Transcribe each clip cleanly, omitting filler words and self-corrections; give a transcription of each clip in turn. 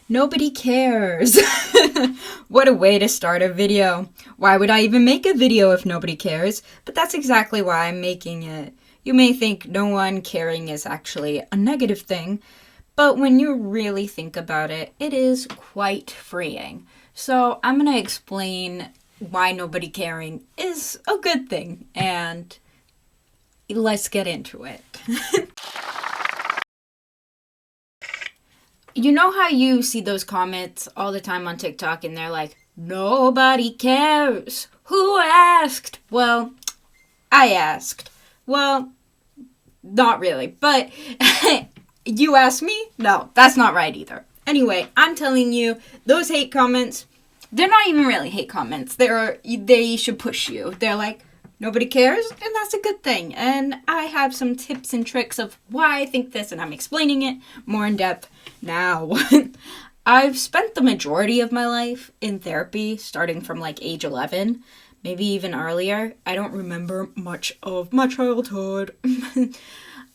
Nobody cares. What a way to start a video. Why would I even make a video if nobody cares? But that's exactly why I'm making it. You may think no one caring is actually a negative thing, but when you really think about it, it is quite freeing. So I'm going to explain why nobody caring is a good thing, and let's get into it. You know how you see those comments all the time on TikTok and they're like, nobody cares. Who asked? Well, I asked. Well, not really, but you asked me? No, that's not right either. Anyway, I'm telling you, those hate comments, they're not even really hate comments. They should push you. They're like, nobody cares, and that's a good thing. And I have some tips and tricks of why I think this, and I'm explaining it more in depth now. I've spent the majority of my life in therapy, starting from like age 11, maybe even earlier. I don't remember much of my childhood.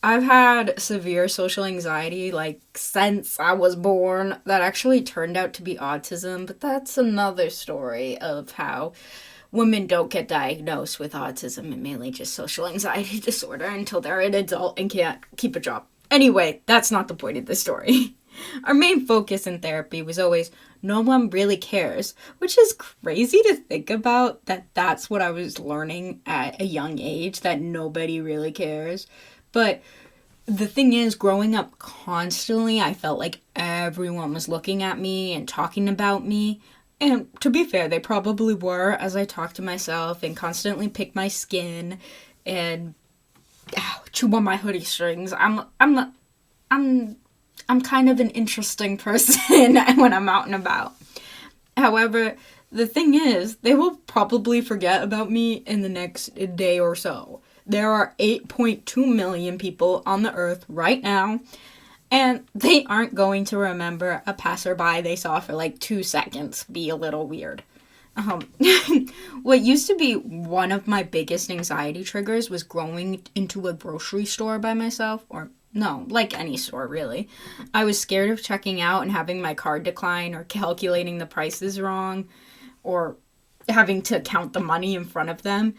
I've had severe social anxiety, like, since I was born. That actually turned out to be autism, but that's another story of how women don't get diagnosed with autism and mainly just social anxiety disorder until they're an adult and can't keep a job. Anyway, that's not the point of the story. Our main focus in therapy was always, no one really cares, which is crazy to think about, that's what I was learning at a young age, that nobody really cares. But the thing is, growing up constantly, I felt like everyone was looking at me and talking about me. And to be fair, they probably were, as I talked to myself and constantly picked my skin and chew on my hoodie strings. I'm kind of an interesting person when I'm out and about. However, the thing is, they will probably forget about me in the next day or so. There are 8.2 million people on the earth right now, and they aren't going to remember a passerby they saw for like 2 seconds be a little weird. What used to be one of my biggest anxiety triggers was going into a grocery store by myself, or no, like any store really. I was scared of checking out and having my card decline, or calculating the prices wrong, or having to count the money in front of them,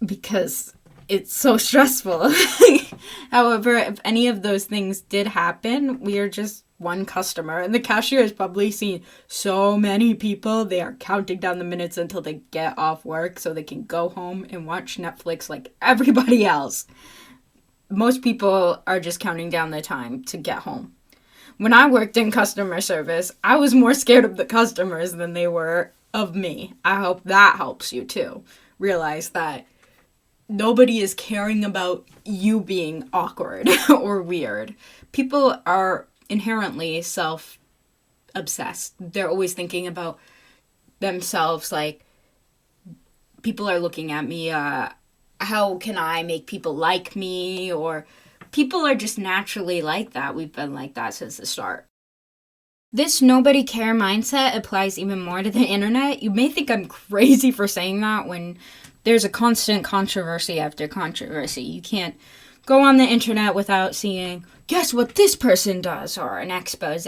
because it's so stressful. However, if any of those things did happen, we are just one customer, and the cashier has probably seen so many people. They are counting down the minutes until they get off work so they can go home and watch Netflix like everybody else. Most people are just counting down the time to get home. When I worked in customer service, I was more scared of the customers than they were of me. I hope that helps you too. Realize that nobody is caring about you being awkward or weird. People are inherently self-obsessed. They're always thinking about themselves, like, people are looking at me, how can I make people like me? Or people are just naturally like that. We've been like that since the start. This nobody care mindset applies even more to the internet. You may think I'm crazy for saying that when there's a constant controversy after controversy. You can't go on the internet without seeing, guess what this person does, or an expose.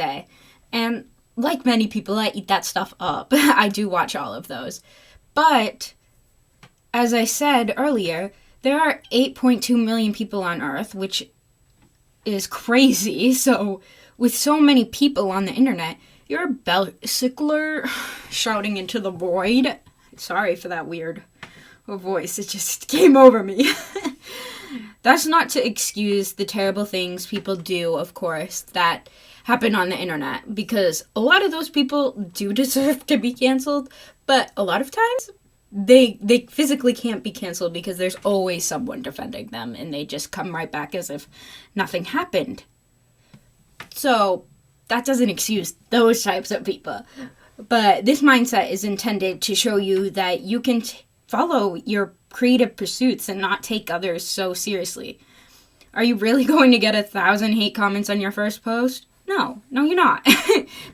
And like many people, I eat that stuff up. I do watch all of those. But as I said earlier, there are 8.2 million people on Earth, which is crazy. So with so many people on the internet, you're a basically shouting into the void. Sorry for that weird voice. It just came over me. That's not to excuse the terrible things people do, of course, that happen on the internet, because a lot of those people do deserve to be canceled, but a lot of times they physically can't be canceled because there's always someone defending them, and they just come right back as if nothing happened. So that doesn't excuse those types of people. But this mindset is intended to show you that you can follow your creative pursuits and not take others so seriously. Are you really going to get 1,000 hate comments on your first post? No, you're not.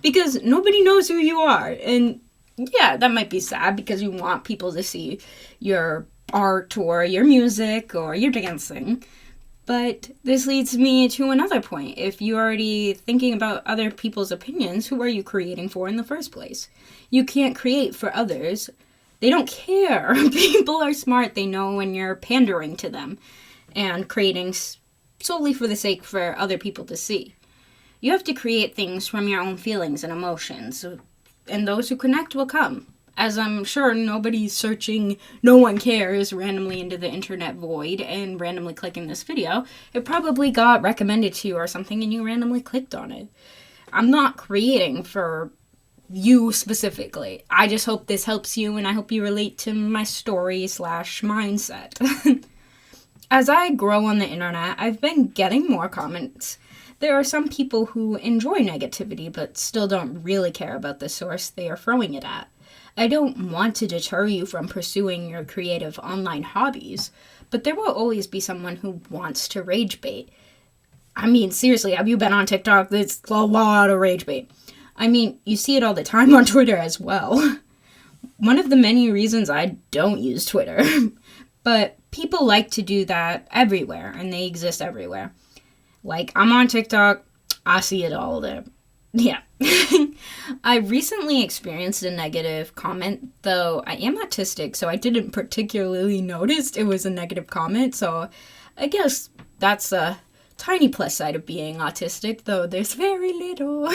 Because nobody knows who you are. And yeah, that might be sad because you want people to see your art or your music or your dancing. But this leads me to another point. If you're already thinking about other people's opinions, who are you creating for in the first place? You can't create for others. They don't care. People are smart. They know when you're pandering to them and creating solely for the sake for other people to see. You have to create things from your own feelings and emotions, and those who connect will come. As I'm sure nobody's searching, no one cares, randomly into the internet void and randomly clicking this video. It probably got recommended to you or something and you randomly clicked on it. I'm not creating for you specifically. I just hope this helps you and I hope you relate to my story / mindset. As I grow on the internet, I've been getting more comments. There are some people who enjoy negativity but still don't really care about the source they are throwing it at. I don't want to deter you from pursuing your creative online hobbies, but there will always be someone who wants to rage bait. I mean, seriously, have you been on TikTok? There's a lot of rage bait. I mean, you see it all the time on Twitter as well. One of the many reasons I don't use Twitter. But people like to do that everywhere, and they exist everywhere. Like, I'm on TikTok, I see it all there. Yeah. I recently experienced a negative comment, though I am autistic, so I didn't particularly notice it was a negative comment, so I guess that's a tiny plus side of being autistic, though there's very little.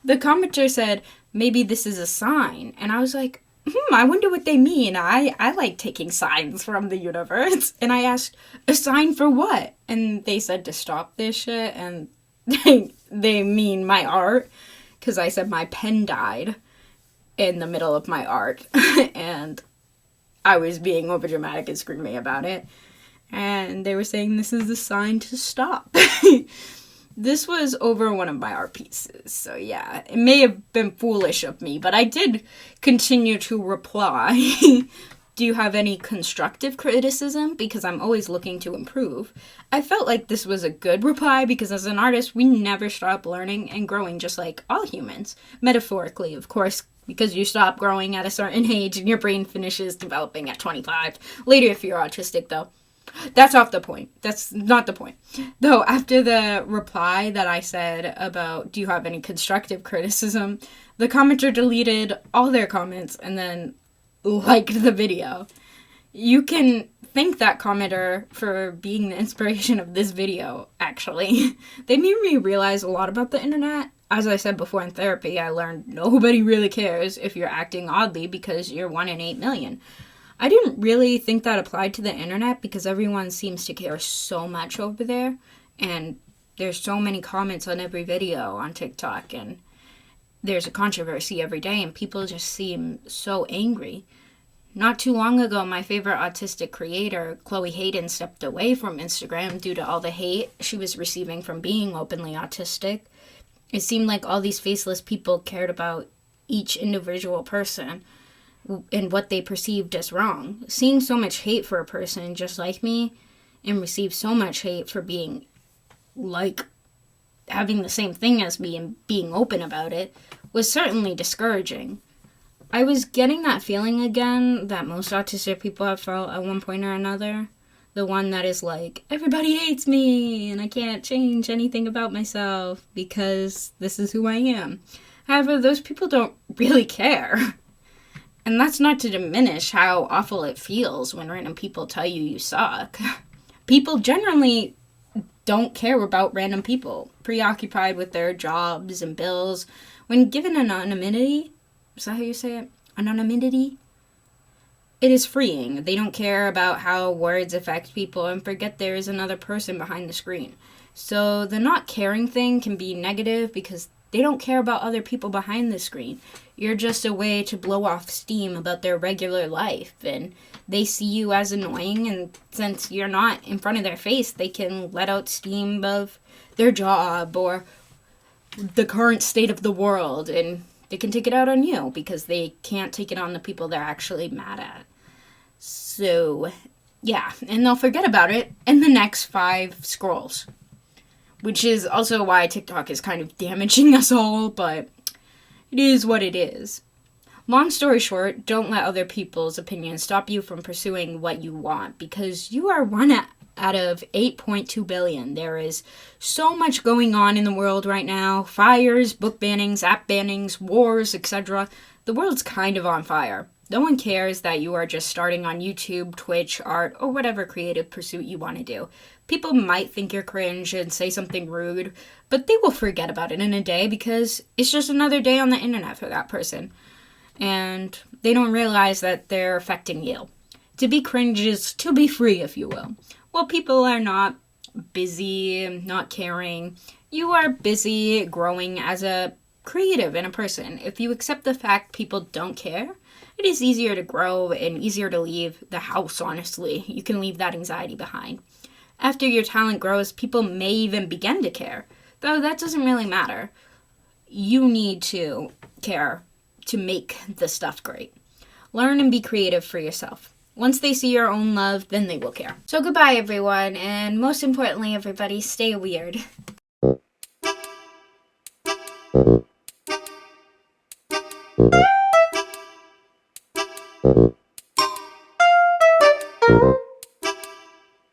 The commenter said, maybe this is a sign, and I was like, I wonder what they mean. I like taking signs from the universe. And I asked, a sign for what? And they said to stop this shit, and they mean my art, because I said my pen died in the middle of my art, and I was being overdramatic and screaming about it, and they were saying this is a sign to stop. This was over one of my art pieces, so yeah, it may have been foolish of me, but I did continue to reply. Do you have any constructive criticism? Because I'm always looking to improve. I felt like this was a good reply because as an artist, we never stop learning and growing just like all humans. Metaphorically, of course, because you stop growing at a certain age and your brain finishes developing at 25. Later if you're autistic, though. That's off the point. That's not the point. Though, after the reply that I said about, do you have any constructive criticism, the commenter deleted all their comments and then liked the video. You can thank that commenter for being the inspiration of this video, actually. They made me realize a lot about the internet. As I said before in therapy, I learned nobody really cares if you're acting oddly because you're 1 in 8 million. I didn't really think that applied to the internet because everyone seems to care so much over there, and there's so many comments on every video on TikTok, and there's a controversy every day, and people just seem so angry. Not too long ago, my favorite autistic creator, Chloe Hayden, stepped away from Instagram due to all the hate she was receiving from being openly autistic. It seemed like all these faceless people cared about each individual person and what they perceived as wrong. Seeing so much hate for a person just like me and receive so much hate for being like having the same thing as me and being open about it was certainly discouraging. I was getting that feeling again that most autistic people have felt at one point or another. The one that is like, everybody hates me and I can't change anything about myself because this is who I am. However, those people don't really care. And that's not to diminish how awful it feels when random people tell you you suck. People generally don't care about random people, preoccupied with their jobs and bills. When given anonymity, is that how you say it? Anonymity? It is freeing. They don't care about how words affect people and forget there is another person behind the screen. So the not caring thing can be negative because they don't care about other people behind the screen. You're just a way to blow off steam about their regular life, and they see you as annoying, and since you're not in front of their face, they can let out steam of their job or the current state of the world, and they can take it out on you because they can't take it on the people they're actually mad at. So, yeah, and they'll forget about it in the next 5 scrolls. Which is also why TikTok is kind of damaging us all, but it is what it is. Long story short, don't let other people's opinions stop you from pursuing what you want, because you are 1 out of 8.2 billion. There is so much going on in the world right now. Fires, book bannings, app bannings, wars, etc. The world's kind of on fire. No one cares that you are just starting on YouTube, Twitch, art, or whatever creative pursuit you want to do. People might think you're cringe and say something rude, but they will forget about it in a day because it's just another day on the internet for that person. And they don't realize that they're affecting you. To be cringe is to be free, if you will. Well, people are not busy, not caring. You are busy growing as a creative and a person. If you accept the fact people don't care, it is easier to grow and easier to leave the house, honestly. You can leave that anxiety behind. After your talent grows, people may even begin to care. Though that doesn't really matter. You need to care to make the stuff great. Learn and be creative for yourself. Once they see your own love, then they will care. So goodbye, everyone, and most importantly, everybody, stay weird.